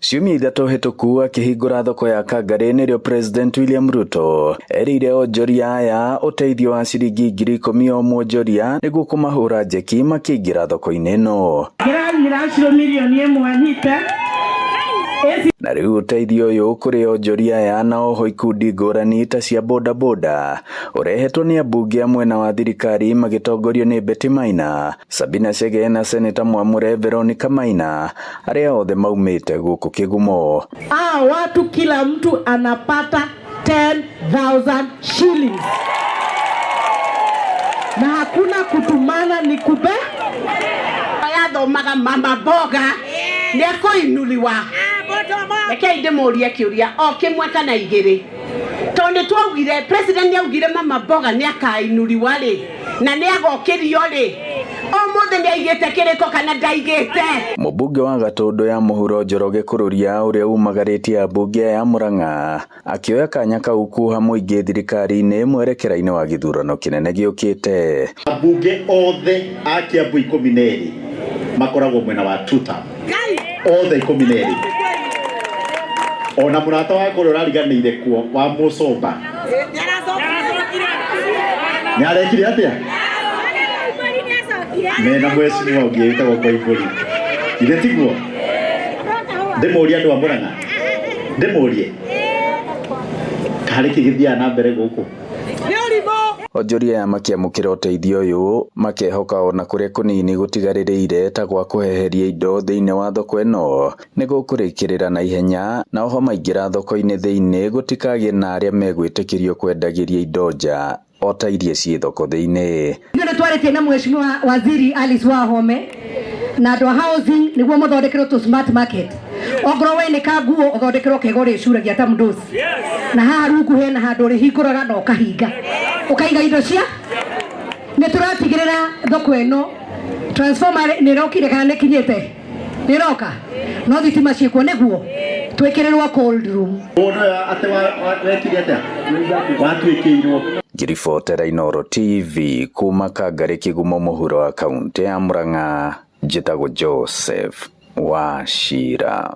Ciumia ithatu hituku akihingura thoko ya Kangari nirio President William Ruto erire onjoria aya uteithio wa ciringi 10,000 o mwonjoria niguo kumahura njeki makiingira thoko-ini ino. Milioni 1 na riu uteithio uyu kuri onjoria aya na oho ikundi ngurani ta cia bodaboda urehetwo ni ambunge amwe na wa thirikari magitongorio ni Betty Maina, Sabina Chege na Senator Mwamure Veronica Maina, aria othe maumite guku Kigumo. Watu kila mtu anapata 10,000 shillings na hakuna kutumana, ni kube ayathomaga mama boga nekuinuliwa reke ndemurie kiuria o kimwe kana igiri tondu twagire president yaugire mama boga ni akainuliwa ri na ni agokirio ri omothe ni aigite kiriko kana ndaigite. Mubunge wa Gatundu ya muhuro Njoroge Kururia uria umagaritie ambunge ya Murang'a akioya kanya kau kuha muingi thirikari-ini mwerekera-ini wa githurano kinene giukite. Ambunge othe a Kiambu 12 makoragwo mwena wa tuta othe 12 ona murata wa kore urariganire kuo wa Musomba ni arekire atia mena mwesi wa ugiita kwa iburi ile tiguo ndemuria andu a Murang'a ndemurie kari kigithia na mbere guku. Onjoria makiamukira uteithio uyu makehoka ona kuria kunini gutigaririire ta gwa kuheheria indo thiini wa thoko ino niguo kurikirira na ihenya na oho maingira thoko-ini thiini gutikagie na aria megwitikirio kwendagiria indo nja ota iria ci thoko thiini. Ndio twaritie na mheshimiwa waziri Alice Wahome na ndo housing niguo muthondekero to smart market ogro we ni kanguo uthondekero kegore curagia ta mndosi na haha rungu hena handu rihinguraga na ukahinga ukaiga indo cia ni turatigirira thoko ino transformer ni rokire kana nikinyite ni roka no thitima ciekwo niguo twikirirwa cold room ona ate wekire atia watwikirwo. Ngiribotera Inooro TV kuma Kangari Kigumo muhuro wa kaunti ya Murang'a, njitagwo Joseph Wachira.